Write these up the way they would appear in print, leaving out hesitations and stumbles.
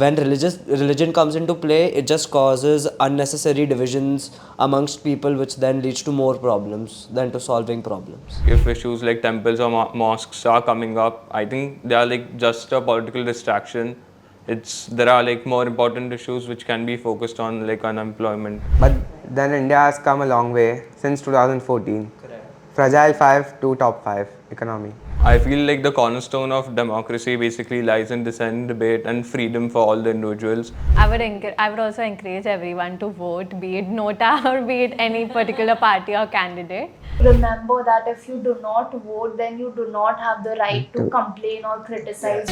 when religion comes into play, it just causes unnecessary divisions amongst people, which then leads to more problems than to solving problems. If issues like temples or mosques are coming up, I think they are like just a political distraction. There are like more important issues which can be focused on, like unemployment. But then India has come a long way since 2014. Correct. Fragile 5 to top 5 economy. I feel like the cornerstone of democracy basically lies in dissent, debate, and freedom for all the individuals. I would also encourage everyone to vote, be it Nota or be it any particular party or candidate. Remember that if you do not vote, then you do not have the right to complain or criticize.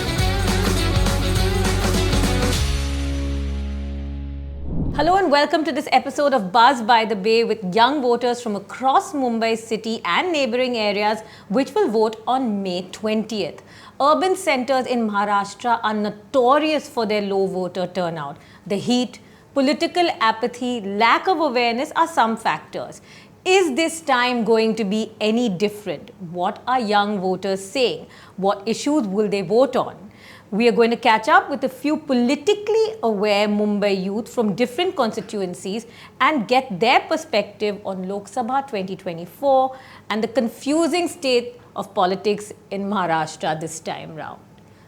Hello and welcome to this episode of Buzz by the Bay with young voters from across Mumbai city and neighbouring areas which will vote on May 20th. Urban centres in Maharashtra are notorious for their low voter turnout. The heat, political apathy, lack of awareness are some factors. Is this time going to be any different? What are young voters saying? What issues will they vote on? We are going to catch up with a few politically aware Mumbai youth from different constituencies and get their perspective on Lok Sabha 2024 and the confusing state of politics in Maharashtra this time round.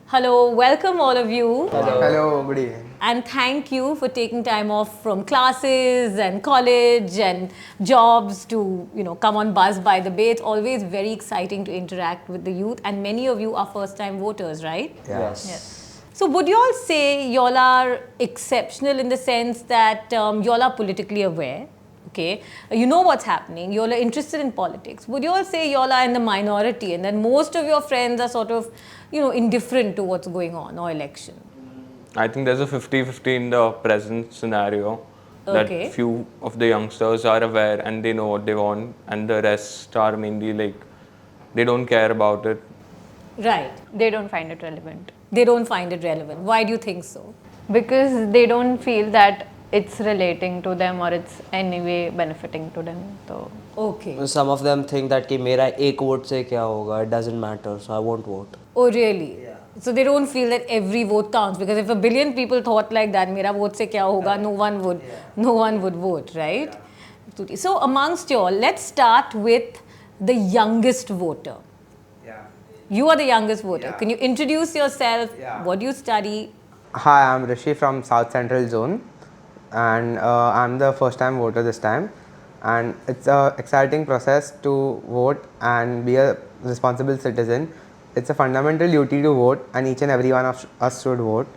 Hello, welcome all of you. Hello, good evening. And thank you for taking time off from classes and college and jobs to, come on Buzz by the Bay. It's always very exciting to interact with the youth, and many of you are first-time voters, right? Yes. So would you all say y'all are exceptional in the sense that y'all are politically aware? Okay, you know what's happening, y'all are interested in politics. Would you all say y'all are in the minority and that most of your friends are sort of, indifferent to what's going on or election? I think there's a 50-50 in the present scenario. Okay. That few of the youngsters are aware and they know what they want, and the rest are mainly like, they don't care about it. Right. They don't find it relevant. They don't find it relevant. Why do you think so? Because they don't feel that it's relating to them or it's anyway benefiting to them. So Okay. Some of them think that कि मेरा एक vote से क्या होगा, it doesn't matter, so I won't vote. Oh, really? Yeah. So they don't feel that every vote counts, because if a billion people thought like that, मेरा vote से क्या होगा, no one would vote, right? Yeah. So amongst you all, let's start with the youngest voter. Yeah. You are the youngest voter. Yeah. Can you introduce yourself? Yeah. What do you study? Hi, I'm Rishi from South Central Zone, and I'm the first time voter this time. And it's an exciting process to vote and be a responsible citizen. It's a fundamental duty to vote, and each and every one of us should vote.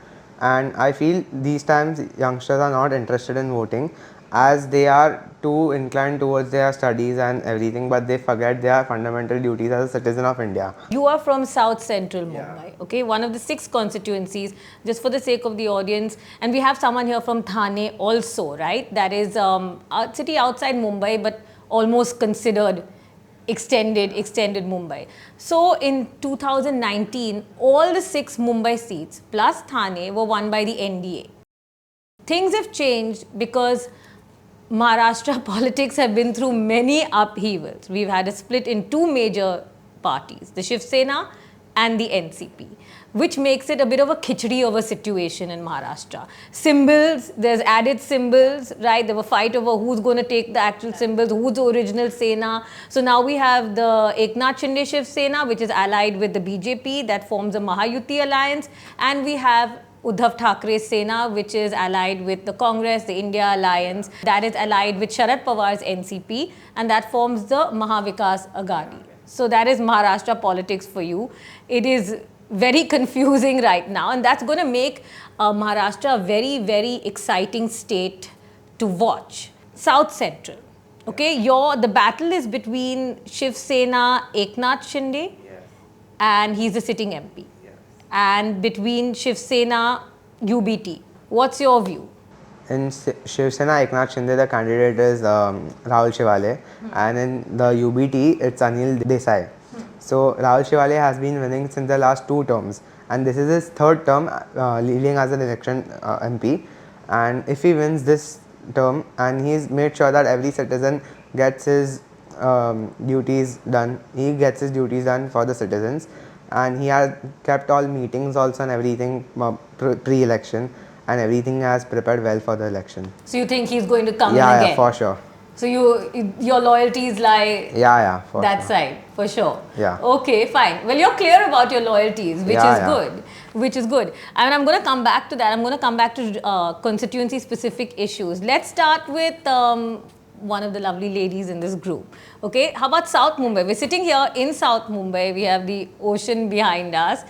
And I feel these times youngsters are not interested in voting, as they are too inclined towards their studies and everything, but they forget their fundamental duties as a citizen of India. You are from South Central Mumbai, okay? One of the 6 constituencies, just for the sake of the audience. And we have someone here from Thane also, right? That is a city outside Mumbai, but almost considered extended Mumbai. So in 2019, all the 6 Mumbai seats plus Thane were won by the NDA. Things have changed because Maharashtra politics have been through many upheavals. We've had a split in 2 major parties, the Shiv Sena and the NCP, which makes it a bit of a khichdi of a situation in Maharashtra. Symbols, there's added symbols, right? There were fight over who's going to take the actual symbols, who's the original Sena. So now we have the Eknath Shinde Shiv Sena, which is allied with the BJP, that forms a Mahayuti alliance, and we have Uddhav Thackeray's Sena, which is allied with the Congress, the India Alliance, that is allied with Sharad Pawar's NCP, and that forms the Mahavikas Aghadi. So that is Maharashtra politics for you. It is very confusing right now, and that's going to make Maharashtra a very, very exciting state to watch. South Central, okay, the battle is between Shiv Sena, Eknath Shinde, and he's the sitting MP. And between Shiv Sena, UBT. What's your view? In Shiv Sena, Eknath Shinde, the candidate is Rahul Shivale, and in the UBT, it's Anil Desai. So Rahul Shivale has been winning since the last 2 terms, and this is his 3rd term leading as an election MP. And if he wins this term, and he's made sure that every citizen gets his duties done, he gets his duties done for the citizens. And he had kept all meetings also and everything pre-election, and everything has prepared well for the election. So you think he's going to come in Yeah, again? yeah, for sure. So your loyalties lie Yeah, for that sure. side, for sure. Yeah. Okay, fine. Well, you're clear about your loyalties, which Yeah, is yeah. good. Which is good. And I'm going to come back to that. I'm going to come back to constituency-specific issues. Let's start with one of the lovely ladies in this group. Okay, how about South Mumbai? We're sitting here in South Mumbai. We have the ocean behind us.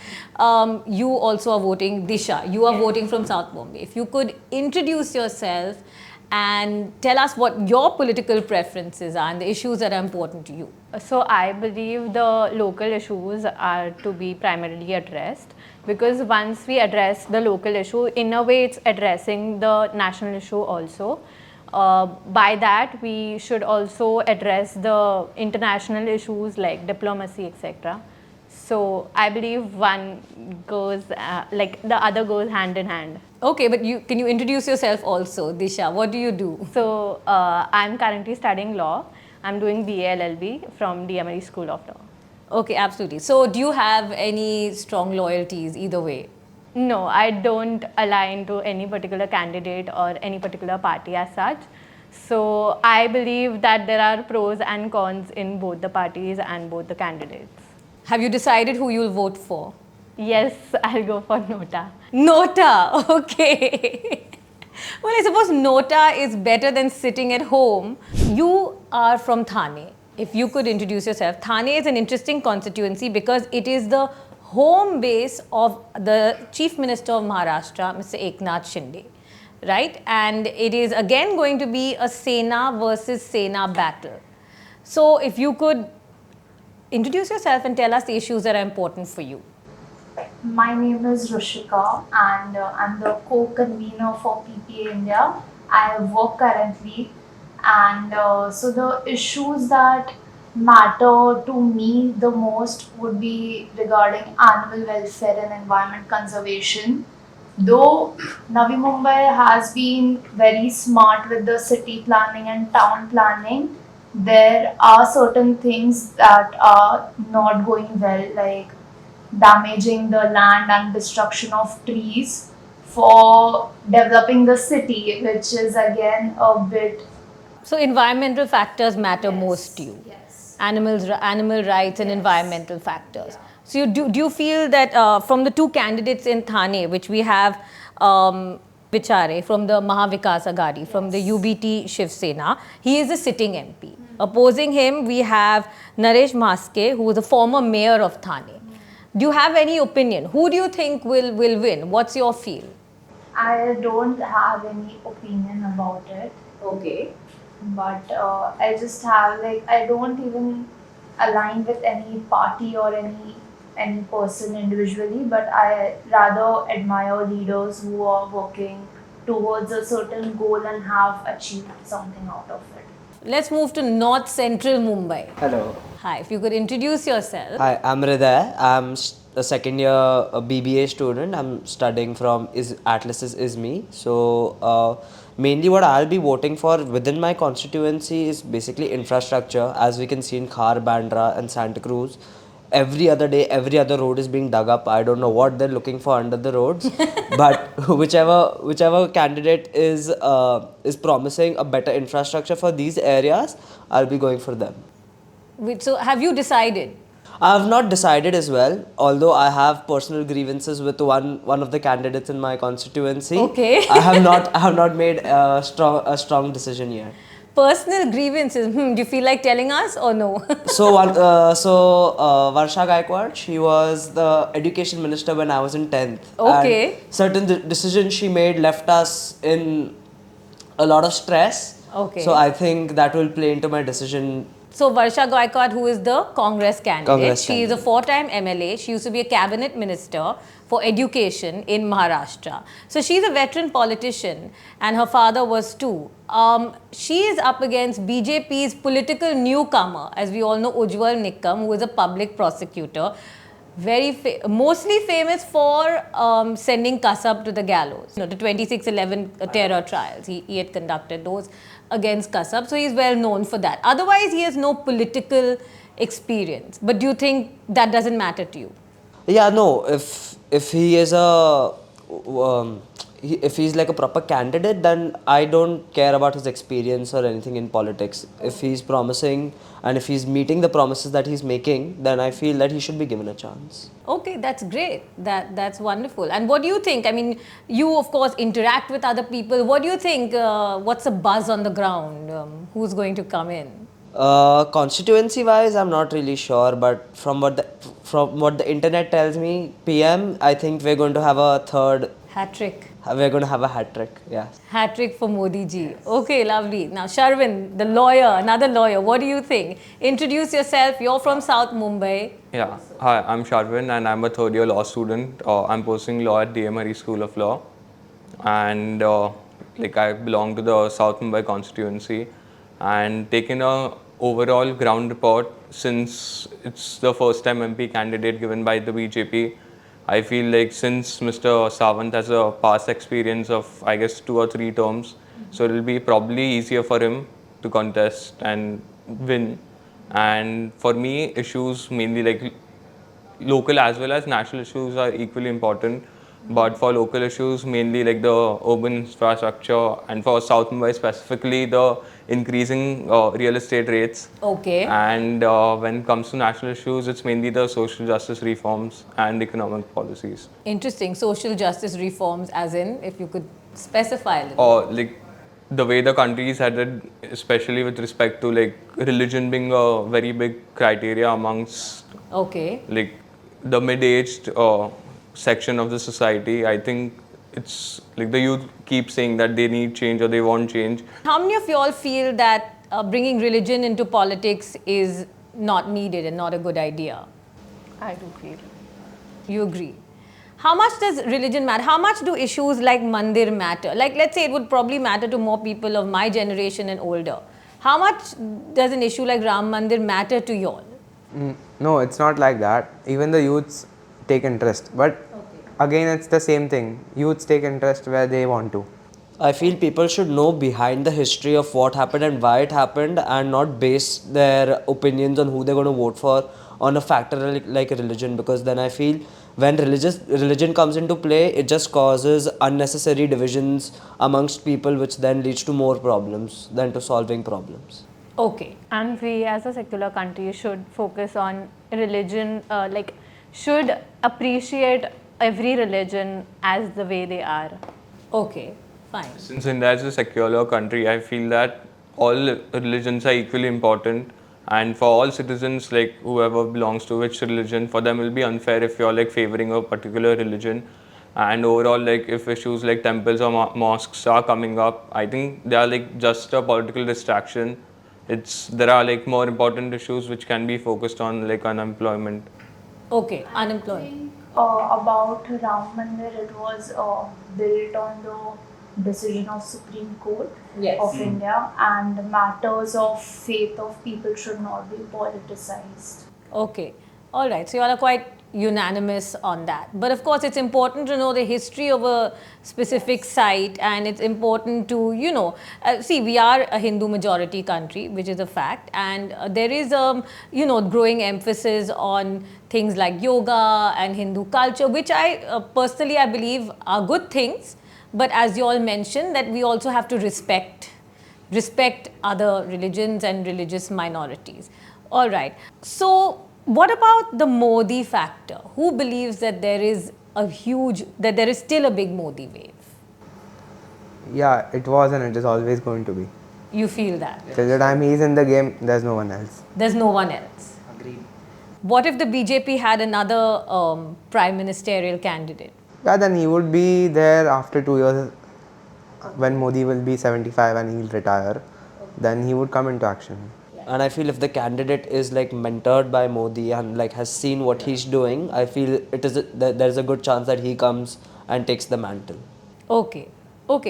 You also are voting, Disha. You are voting from South Mumbai. If you could introduce yourself and tell us what your political preferences are and the issues that are important to you. So I believe the local issues are to be primarily addressed, because once we address the local issue, in a way it's addressing the national issue also. By that we should also address the international issues like diplomacy, etc. So I believe one goes like the other goes hand in hand. Okay, but can you introduce yourself also, Disha? What do you do? So I'm currently studying law. I'm doing BA LLB from DMRE School of Law. Okay, absolutely. So do you have any strong loyalties either way? No, I don't align to any particular candidate or any particular party as such. So I believe that there are pros and cons in both the parties and both the candidates. Have you decided who you'll vote for? Yes, I'll go for Nota. Nota, okay. Well, I suppose Nota is better than sitting at home. You are from Thane. If you could introduce yourself. Thane is an interesting constituency because it is the home base of the Chief Minister of Maharashtra, Mr. Eknath Shinde, right? And it is again going to be a Sena versus Sena battle. So if you could introduce yourself and tell us the issues that are important for you. My name is Rushika and I'm the co-convener for PPA India. I work currently and so the issues that matter to me the most would be regarding animal welfare and environment conservation. Though Navi Mumbai has been very smart with the city planning and town planning, there are certain things that are not going well, like damaging the land and destruction of trees for developing the city, which is again a bit. So environmental factors matter most to you. Yes. Animal rights and environmental factors. So do you feel that from the two candidates in Thane, which we have Vichare from the Mahavikas Aghadi, from the UBT Shiv Sena, he is a sitting MP. Opposing him, we have Naresh Maske, who is a former mayor of Thane. Do you have any opinion? Who do you think will win? What's your feel? I don't have any opinion about it. Okay. But I just have like I don't even align with any party or any person individually, but I rather admire leaders who are working towards a certain goal and have achieved something out of it. Let's move to North Central Mumbai. Hello. Hi, if you could introduce yourself. Hi, I'm Hriday. I'm a second year BBA student. I'm studying from Atlas's ISME. So mainly what I'll be voting for within my constituency is basically infrastructure. As we can see in Khar, Bandra and Santa Cruz, every other day, every other road is being dug up. I don't know what they're looking for under the roads, but whichever candidate is promising a better infrastructure for these areas, I'll be going for them. So have you decided? I have not decided as well, although I have personal grievances with one of the candidates in my constituency. Okay. I have not made a strong decision yet. Personal grievances. Do you feel like telling us or no? So Varsha Gaikwad, she was the education minister when I was in 10th. Okay. And certain decisions she made left us in a lot of stress. Okay. So I think that will play into my decision. So Varsha Gaikwad, who is the Congress candidate, she is a four-time MLA. She used to be a cabinet minister for education in Maharashtra. So she's a veteran politician and her father was too. She is up against BJP's political newcomer, as we all know, Ujjwal Nikam, who is a public prosecutor. Mostly famous for sending Kasab to the gallows. You know, the 2611 terror trials. He had conducted those against Kasab. So he's well known for that. Otherwise, he has no political experience. But do you think that doesn't matter to you? Yeah, no. If he is a if he's like a proper candidate, then I don't care about his experience or anything in politics. If he's promising and if he's meeting the promises that he's making, then I feel that he should be given a chance. Okay, that's great. That's wonderful. And what do you think? I mean, you of course interact with other people. What do you think? What's the buzz on the ground? Who's going to come in? Constituency wise, I'm not really sure, but from what the internet tells me, PM, I think we're going to have a third. Hat trick. We're going to have a hat trick. Yeah. Hat trick for Modi ji. Okay, lovely. Now, Sharvin, the lawyer, another lawyer. What do you think? Introduce yourself. You're from South Mumbai. Yeah, hi, I'm Sharvin and I'm a third year law student. I'm pursuing law at D.M. Hari School of Law, and like I belong to the South Mumbai constituency, and taken a overall ground report since it's the first time MP candidate given by the BJP. I feel like since Mr. Sawant has a past experience of I guess 2 or 3 terms, so it'll be probably easier for him to contest and win. And for me, issues mainly like local as well as national issues are equally important. But for local issues, mainly like the urban infrastructure, and for South Mumbai specifically, the increasing real estate rates. Okay. And when it comes to national issues, it's mainly the social justice reforms and economic policies. Interesting. Social justice reforms, as in, if you could specify a little. Or like the way the country is headed, especially with respect to like religion being a very big criteria amongst Okay. like the mid-aged section of the society. I think it's like the youth keep saying that they need change or they want change. How many of you all feel that bringing religion into politics is not needed and not a good idea? I do feel. You agree? How much does religion matter? How much do issues like mandir matter? Like, let's say it would probably matter to more people of my generation and older. How much does an issue like Ram Mandir matter to you all? No, it's not like that. Even the youths take interest. But again, it's the same thing. Youths take interest where they want to. I feel people should know behind the history of what happened and why it happened, and not base their opinions on who they're going to vote for on a factor like religion, because then I feel when religion comes into play, it just causes unnecessary divisions amongst people, which then leads to more problems than to solving problems. Okay. And we as a secular country should focus on religion, should appreciate every religion as the way they are. Okay. Fine. Since India is a secular country, I feel that all religions are equally important, and for all citizens, like whoever belongs to which religion, for them it will be unfair if you're like favoring a particular religion. And overall, like if issues like temples or mosques are coming up, I think they are like just a political distraction. There are like more important issues which can be focused on, like unemployment. Okay. I Unemployed. think about Ram Mandir, it was built on the decision of Supreme Court of India, and matters of faith of people should not be politicized. Okay. All right. So you all are quite unanimous on that. But of course, it's important to know the history of a specific site, and it's important to, see, we are a Hindu majority country, which is a fact, and there is growing emphasis on things like yoga and Hindu culture, which I personally I believe are good things. But as you all mentioned, that we also have to respect other religions and religious minorities. All right. So what about the Modi factor? Who believes that there is still a big Modi wave? Yeah, it was and it is always going to be. You feel that? Till the time he's in the game, there's no one else. There's no one else. Agreed. What if the BJP had another prime ministerial candidate? Yeah, then he would be there after 2 years when Modi will be 75 and he'll retire. Then he would come into action. And I feel if the candidate is like mentored by Modi and like has seen what he's doing, I feel there's a good chance that he comes and takes the mantle. Okay.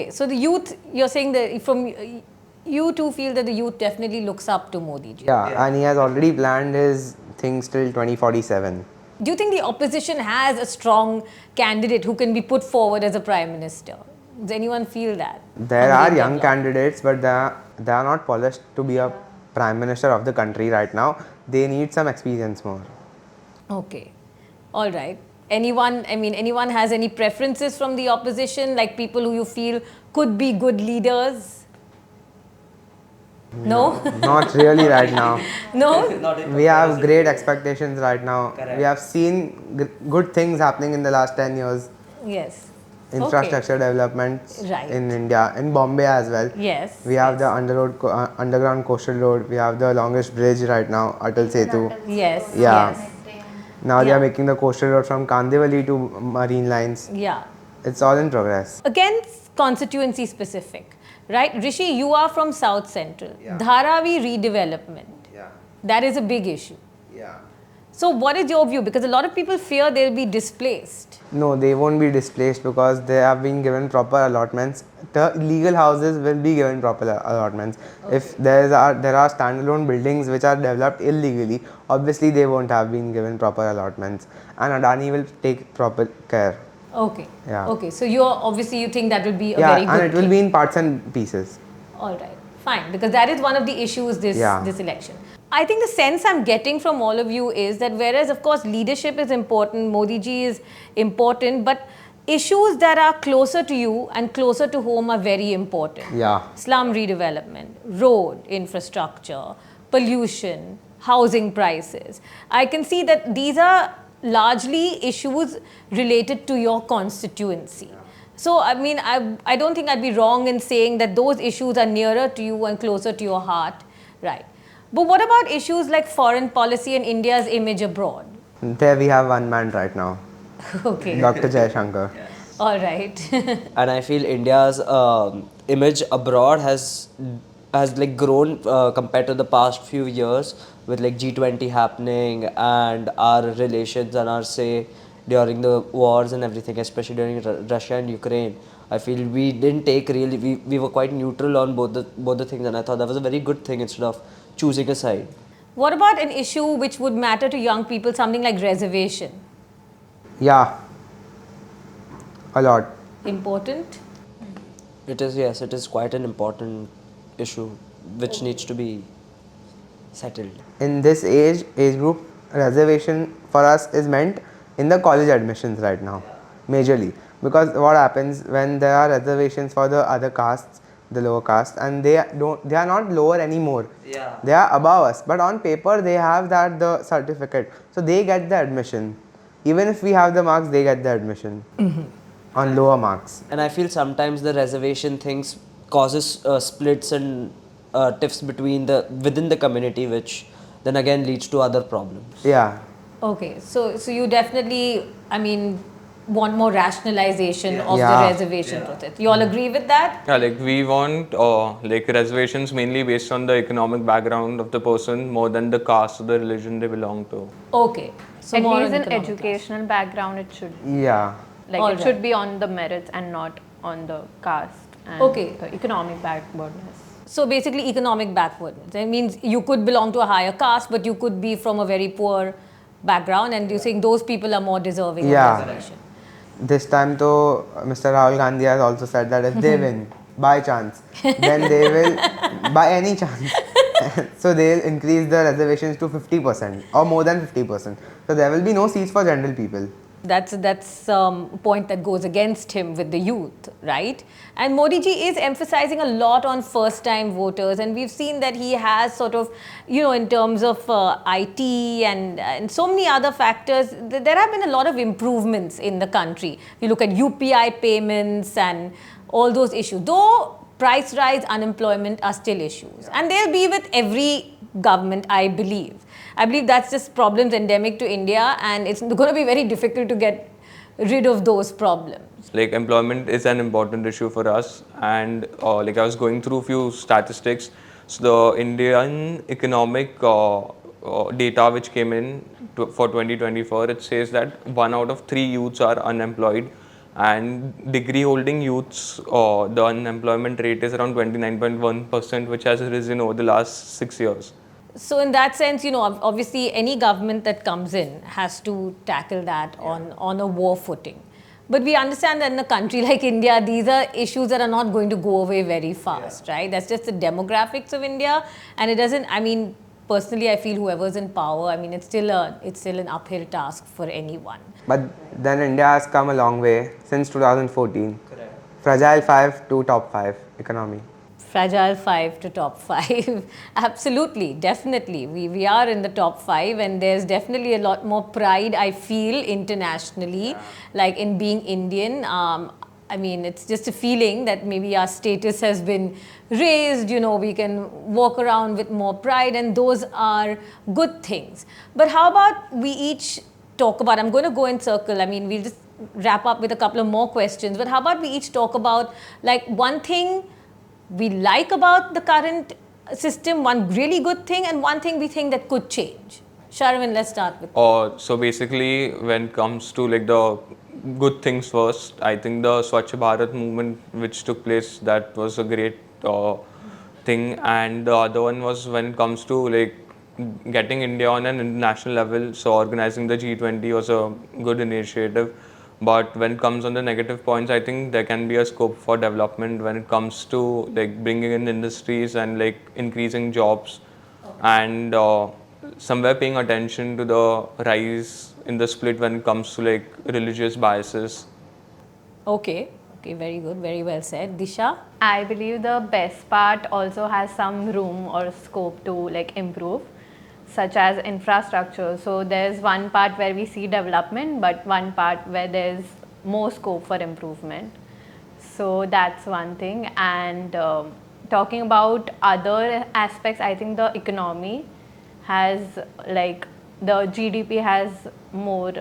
So the youth, you're saying that you two feel that the youth definitely looks up to Modi ji. Yeah, and he has already planned his things till 2047. Do you think the opposition has a strong candidate who can be put forward as a prime minister? Does anyone feel that? There are young candidates, but they are not polished to be a prime minister of the country right now. They need some experience more. Okay. All right. anyone has any preferences from the opposition, like people who you feel could be good leaders? No? Not really right now. No? We have great expectations right now. We have seen good things happening in the last 10 years. Yes. Infrastructure development Right. in India, in Bombay as well. Yes. We have yes. the underground coastal road. We have the longest bridge right now, Atal Setu. Yes. Yeah. Yes. Now they Yeah. are making the coastal road from Kandivali to Marine Lines. Yeah. It's all in progress. Again, constituency specific, right? Rishi, you are from South Central. Dharavi redevelopment. Yeah. That is a big issue. Yeah. So, what is your view? Because a lot of people fear they'll be displaced. No, they won't be displaced because they have been given proper allotments. The legal houses will be given proper allotments. If there are standalone buildings which are developed illegally, obviously they won't have been given proper allotments, and Adani will take proper care. Okay. Yeah. Okay. So, you think that will be a Yeah, very good and it will thing. be in parts and pieces. All right, fine, because that is one of the issues this Yeah. this election. I think the sense I'm getting from all of you is that whereas of course leadership is important, Modi ji is important, but issues that are closer to you and closer to home are very important. Yeah. Slum redevelopment, road infrastructure, pollution, housing prices. I can see that these are largely issues related to your constituency. So, I don't think I'd be wrong in saying that those issues are nearer to you and closer to your heart, right? But what about issues like foreign policy and India's image abroad? There we have one man right now, Okay, Dr. Jaishankar. all right. And I feel India's image abroad has like grown compared to the past few years, with like G20 happening and our relations and our say during the wars and everything, especially during Russia and Ukraine. I feel we didn't take really, we were quite neutral on both the things, and I thought that was a very good thing instead of choosing a side. What about an issue which would matter to young people, something like reservation? Yeah, a lot. Important? It is, yes, it is quite an important issue which needs to be settled. In this age group, reservation for us is meant in the college admissions right now, majorly. Because what happens when there are reservations for the other castes, the lower caste, and they are not lower anymore. Yeah. They are above us, but on paper they have the certificate, so they get the admission. Even if we have the marks, they get the admission on lower marks. And I feel sometimes the reservation things causes splits and tiffs within the community, which then again leads to other problems. Yeah. Okay, so you definitely, want more rationalization of Yeah. the reservation process. You all agree with that? Yeah, like we want like reservations mainly based on the economic background of the person more than the caste or the religion they belong to. Okay. So At more least on in economic educational background, it should Yeah. it should be on the merits and not on the caste and Okay. the economic backwardness. So basically economic backwardness. That means you could belong to a higher caste, but you could be from a very poor background, and you think those people are more deserving Yeah. of reservation. This time though, Mr. Rahul Gandhi has also said that if they win by chance, then they will, by any chance, so they'll increase the reservations to 50% or more than 50%. So there will be no seats for general people. That's a point that goes against him with the youth, right? And Modi ji is emphasizing a lot on first-time voters, and we've seen that he has sort of, in terms of IT and so many other factors, there have been a lot of improvements in the country. If you look at UPI payments and all those issues, though price rise, unemployment are still issues, and they'll be with every government, I believe. I believe that's just problems endemic to India, and it's going to be very difficult to get rid of those problems. Like employment is an important issue for us, and like I was going through a few statistics. So the Indian economic data which came in for 2024, it says that 1 out of 3 youths are unemployed, and degree holding youths, the unemployment rate is around 29.1%, which has risen over the last 6 years. So in that sense, obviously any government that comes in has to tackle that on a war footing. But we understand that in a country like India, these are issues that are not going to go away very fast, right? That's just the demographics of India. And it doesn't, personally, I feel whoever's in power, I mean, it's still an uphill task for anyone. But then India has come a long way since 2014. Correct. Fragile 5 to top 5 economy. Fragile 5 to top 5. Absolutely, definitely. We are in the top 5, and there's definitely a lot more pride, I feel, internationally, like in being Indian. I mean, it's just a feeling that maybe our status has been raised, we can walk around with more pride, and those are good things. But how about we each talk about, I'm going to go in circle, I mean, we'll just wrap up with a couple of more questions, but how about we each talk about like one thing we like about the current system, one really good thing, and one thing we think that could change. Sharvin, let's start with. So basically, when it comes to like the good things first, I think the Swachh Bharat movement which took place, that was a great thing, and the other one was when it comes to like getting India on an international level. So organizing the G20 was a good initiative. But when it comes on the negative points, I think there can be a scope for development when it comes to like bringing in industries and like increasing jobs, and somewhere paying attention to the rise in the split when it comes to like religious biases. Okay, very good, very well said. Disha? I believe the best part also has some room or scope to like improve, such as infrastructure. So there's one part where we see development, but one part where there's more scope for improvement. So that's one thing. And talking about other aspects, I think the economy has like the GDP has more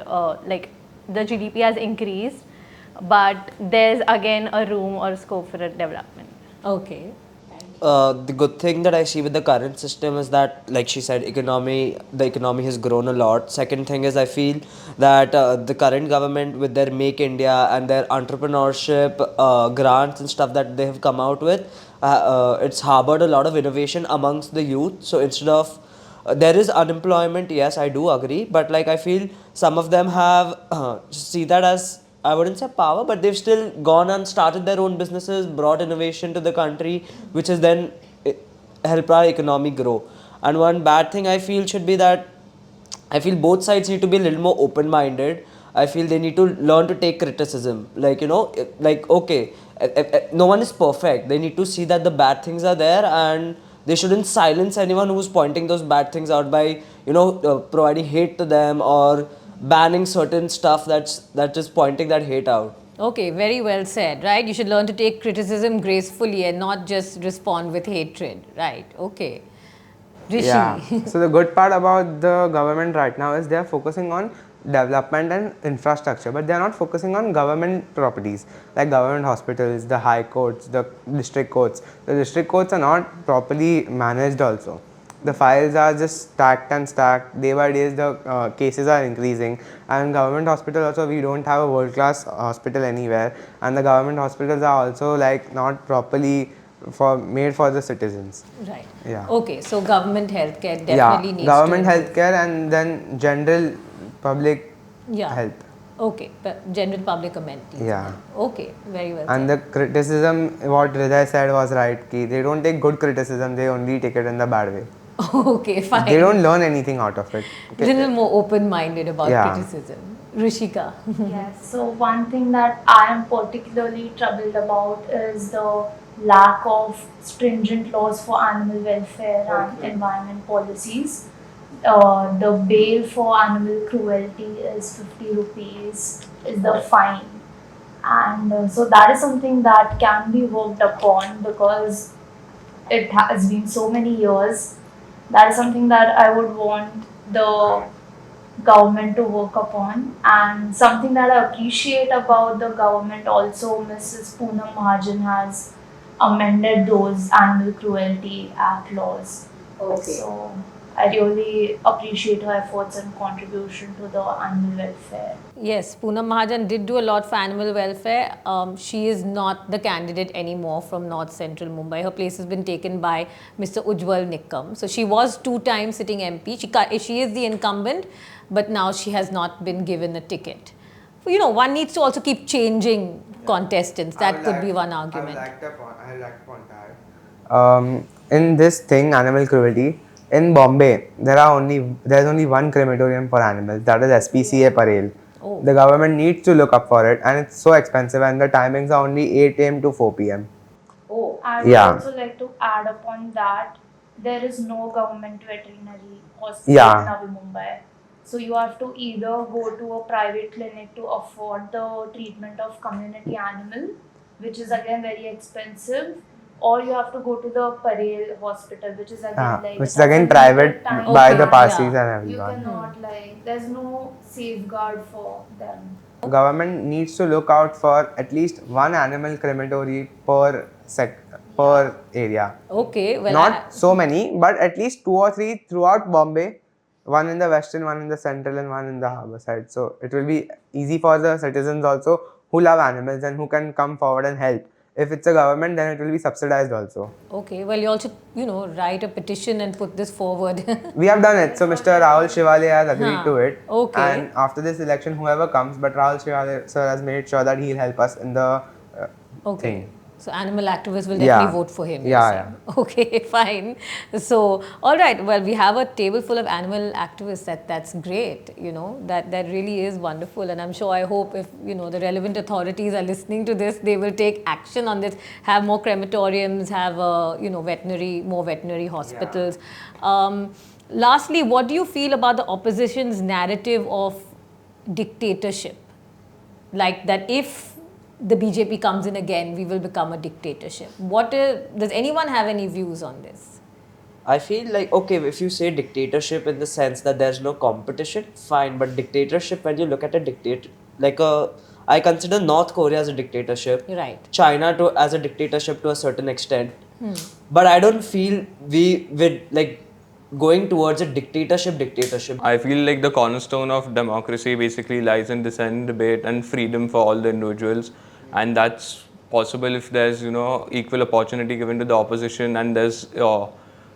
like the GDP has increased, but there's again a room or scope for a development. Okay. The good thing that I see with the current system is that, like she said, the economy has grown a lot. Second thing is I feel that the current government with their Make India and their entrepreneurship grants and stuff that they have come out with, it's harbored a lot of innovation amongst the youth. So instead of there is unemployment, yes, I do agree, but like I feel some of them have see that as, I wouldn't say power, but they've still gone and started their own businesses, brought innovation to the country, which has then helped our economy grow. And one bad thing I feel should be that I feel both sides need to be a little more open-minded. I feel they need to learn to take criticism. Like, like, okay, no one is perfect. They need to see that the bad things are there, and they shouldn't silence anyone who's pointing those bad things out by, providing hate to them or banning certain stuff that is pointing that hate out. Okay, very well said, right? You should learn to take criticism gracefully and not just respond with hatred, right? Okay. Rishi. Yeah. So the good part about the government right now is they are focusing on development and infrastructure, but they are not focusing on government properties like government hospitals, the high courts, the district courts. The district courts are not properly managed also. The files are just stacked and stacked. Day by day the cases are increasing, and government hospital also, we don't have a world class hospital anywhere, and the government hospitals are also like not properly made for the citizens. Right. Yeah. Okay, so government healthcare definitely needs government to healthcare and then general public health. Okay, but general public amenities. Yeah. Okay, very well And said. the criticism, what Hriday said was right, ki they don't take good criticism, they only take it in the bad way. Okay, fine. They don't learn anything out of it. Little more open-minded about Yeah. criticism. Rishika. Yes, so one thing that I am particularly troubled about is the lack of stringent laws for animal welfare and environment policies. The bail for animal cruelty is 50 rupees, is the fine. And so that is something that can be worked upon because it has been so many years. That is something that I would want the government to work upon, and something that I appreciate about the government also, Mrs. Poonam Mahajan has amended those Animal Cruelty Act laws. Okay. So I really appreciate her efforts and contribution to the animal welfare. Yes, Poonam Mahajan did do a lot for animal welfare. She is not the candidate anymore from North Central Mumbai. Her place has been taken by Mr. Ujjwal Nikam. So she was 2 times sitting MP. She is the incumbent, but now she has not been given a ticket. One needs to also keep changing contestants. That could be one argument. I would like to point out, in this thing, animal cruelty, In Bombay, there's only one crematorium for animals. That is SPCA Parel. Oh. The government needs to look up for it, and it's so expensive. And the timings are only 8 a.m. to 4 p.m. I would Yeah. also like to add upon that there is no government veterinary hospital Yeah. in Navi Mumbai. So you have to either go to a private clinic to afford the treatment of community animal, which is again very expensive, or you have to go to the Parel hospital, which is again like Which is it has a again limited private time by the Okay, Parsis yeah. and you everyone. cannot like there's no safeguard for them. Government needs to look out for at least one animal crematory per area. Okay, well, Not so many, but at least 2 or 3 throughout Bombay. One in the western, one in the central, and one in the harbour side. So it will be easy for the citizens also who love animals and who can come forward and help. If it's a government, then it will be subsidized also. okay, well, you also, write a petition and put this forward. We have done it. So Mr. Rahul Shivale has agreed to it. Okay. And after this election, whoever comes, but Rahul Shivale sir has made sure that he'll help us in the Okay. thing. So animal activists will Yeah. definitely vote for him. you're Yeah, saying. Okay, fine. So, all right. Well, we have a table full of animal activists. That's great. That really is wonderful. And I'm sure, I hope if the relevant authorities are listening to this, they will take action on this. Have more crematoriums. Have more veterinary hospitals. Lastly, what do you feel about the opposition's narrative of dictatorship? Like that if the BJP comes in again, we will become a dictatorship. Does anyone have any views on this? I feel like, okay, if you say dictatorship in the sense that there's no competition, fine, but dictatorship, when you look at a I consider North Korea as a dictatorship, Right. China as a dictatorship to a certain extent, but I don't feel we with like going towards a dictatorship. I feel like the cornerstone of democracy basically lies in dissent, debate, and freedom for all the individuals, and that's possible if there's equal opportunity given to the opposition, and there's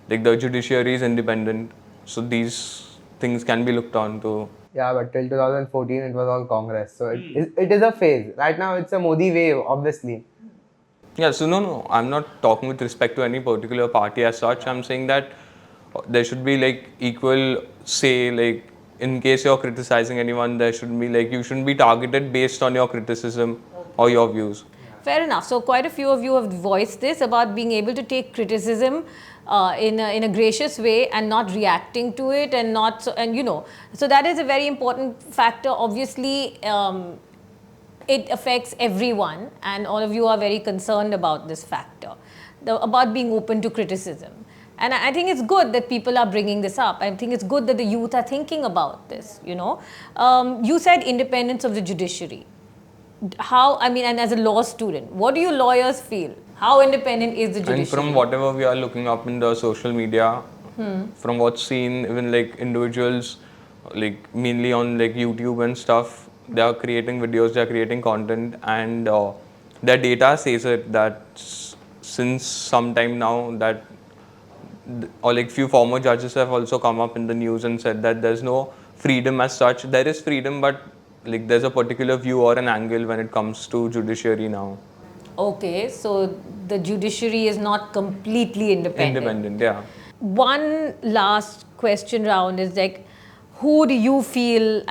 like the judiciary is independent, so these things can be looked on to. Yeah, but till 2014 it was all Congress. So it is a phase. Right now it's a Modi wave, obviously. Yeah, so no, I'm not talking with respect to any particular party as such. I'm saying that there should be like equal say, like in case you're criticizing anyone, there should be like you shouldn't be targeted based on your criticism or your views. Fair enough. So quite a few of you have voiced this about being able to take criticism in a gracious way and not reacting to it, and not so that is a very important factor. Obviously, it affects everyone, and all of you are very concerned about this factor, about being open to criticism. And I think it's good that people are bringing this up. I think it's good that the youth are thinking about this. You said independence of the judiciary. And as a law student, what do you lawyers feel? How independent is the judiciary? And from whatever we are looking up in the social media, from what's seen, even like individuals, like mainly on like YouTube and stuff, they are creating videos, they are creating content, and their data says it that since some time now that or like few former judges have also come up in the news and said that there's no freedom as such. There is freedom, but like there's a particular view or an angle when it comes to judiciary now. Okay, so the judiciary is not completely independent. Independent, yeah. One last question round is like, who do you feel,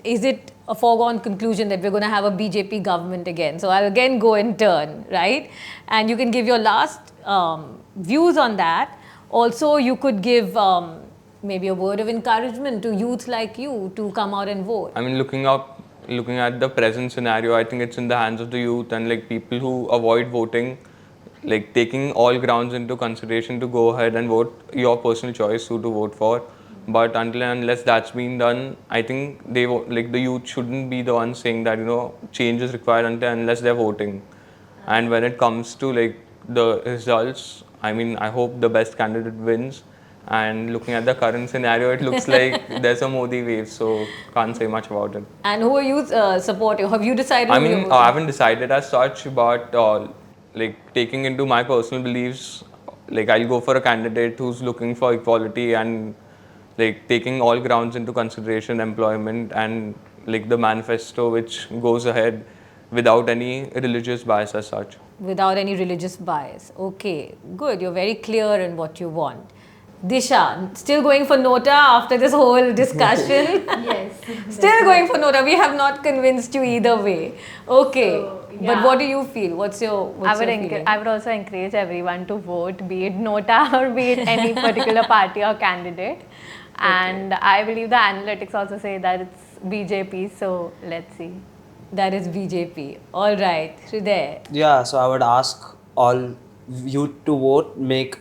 is it a foregone conclusion that we're going to have a BJP government again? So I'll again go in turn, right? And you can give your last views on that. Also, you could give maybe a word of encouragement to youth like you to come out and vote. Looking at the present scenario, I think it's in the hands of the youth and like people who avoid voting, like taking all grounds into consideration to go ahead and vote your personal choice who to vote for. But until and unless that's been done, I think the youth shouldn't be the ones saying that change is required until unless they're voting. And when it comes to like the results, I hope the best candidate wins. And looking at the current scenario, it looks like there's a Modi wave, so can't say much about it. And who are you supporting? Have you decided? I haven't decided as such, but like taking into my personal beliefs, like I'll go for a candidate who's looking for equality and like taking all grounds into consideration, employment and like the manifesto which goes ahead without any religious bias as such. Without any religious bias. Okay, good. You're very clear in what you want. Disha, still going for Nota after this whole discussion? Yes. Still going for Nota. We have not convinced you either way. Okay. So, But yeah. what do you feel? What's your feeling? I would also encourage everyone to vote, be it Nota or be it any particular party or candidate. And I believe the analytics also say that it's BJP, so let's see. That is BJP. All right, Hriday. Yeah, so I would ask all youth to vote, make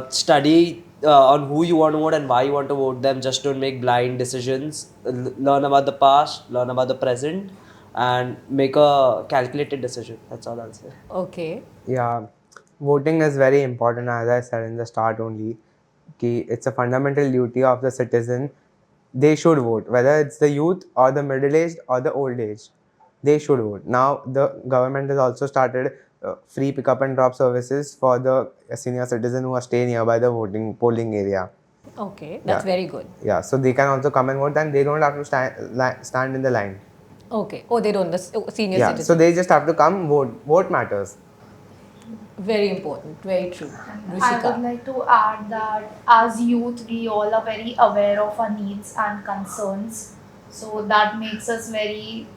study on who you want to vote and why you want to vote them. Just don't make blind decisions. Learn about the past, learn about the present, and make a calculated decision. That's all I'll say. Okay. Yeah, voting is very important, as I said in the start only. It's a fundamental duty of the citizen. They should vote, whether it's the youth or the middle aged or the old aged. They should vote. Now, the government has also started free pickup and drop services for the senior citizen who are staying nearby the voting polling area. Okay, that's Yeah. very good. Yeah, so they can also come and vote, and they don't have to stand in the line. Okay. Oh, they don't. The senior Yeah, citizens. so they just have to come vote. Vote matters. Very important. Very true. I would Rushika. like to add that as youth, we all are very aware of our needs and concerns. So that makes us very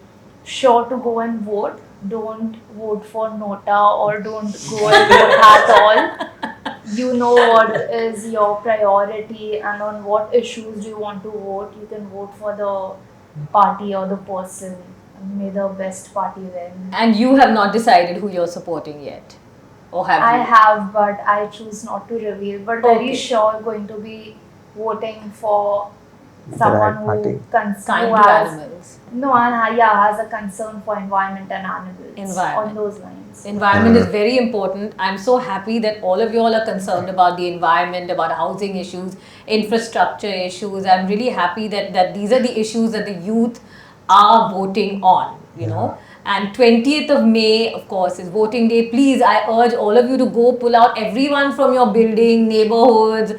sure to go and vote. Don't vote for Nota or don't go and vote at all. You know what is your priority and on what issues do you want to vote. You can vote for the party or the person. And may the best party win. And you have not decided who you're supporting yet, or have I you? have, but I choose not to reveal. But very Okay. sure going to be voting for The someone right party. who, Kind who to has animals. no, and has a concern for environment and animals. Environment. On those lines. Environment is very important. I'm so happy that all of you all are concerned about the environment, about housing issues, infrastructure issues. I'm really happy that these are the issues that the youth are voting on, you know. And 20th of May, of course, is voting day. Please, I urge all of you to go pull out everyone from your building, neighborhoods,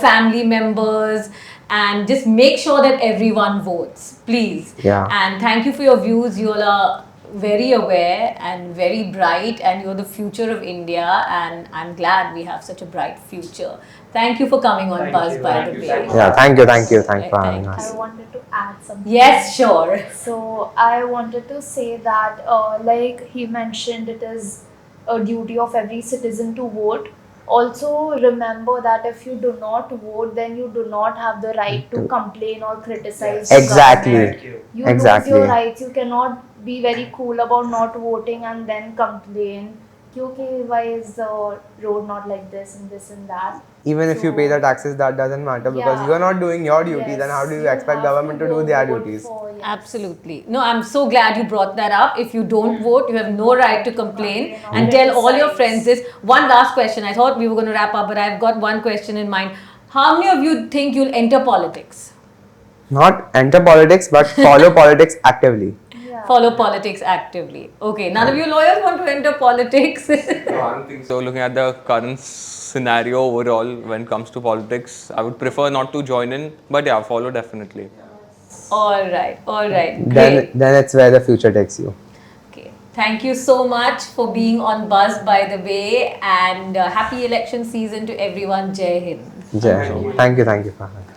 family members, and just make sure that everyone votes, please. Yeah. And thank you for your views. You all are very aware and very bright, and you're the future of India. And I'm glad we have such a bright future. Thank you for coming on Buzz, by the way. Yeah, thank you. Thanks for having Thank us. I wanted to add something. Yes, sure. So I wanted to say that, like he mentioned, it is a duty of every citizen to vote. Also, remember that if you do not vote, then you do not have the right to complain or criticize. the Exactly. government. You lose Exactly. your rights. You cannot be very cool about not voting and then complain. Okay, why is the road not like this and that? Even if you pay the So- taxes, that doesn't matter because Yeah. you are not doing your duty. Then how do you expect have government to do go their vote duties? for- yes. Absolutely. No, I'm so glad you brought that up. If you don't vote, you have no right to complain and tell all your friends this. One last question. I thought we were going to wrap up, but I've got one question in mind. How many of you think you'll enter politics? Not enter politics, but follow politics actively. Yeah. Follow politics actively. Okay, none of you lawyers want to enter politics. No, I don't think so. Looking at the current scenario overall when it comes to politics, I would prefer not to join in, but yeah, follow definitely. All right, great. Then it's where the future takes you. Okay. Thank you so much for being on Buzz, by the way, and happy election season to everyone. Jai Hind. Jai. Thank you for having.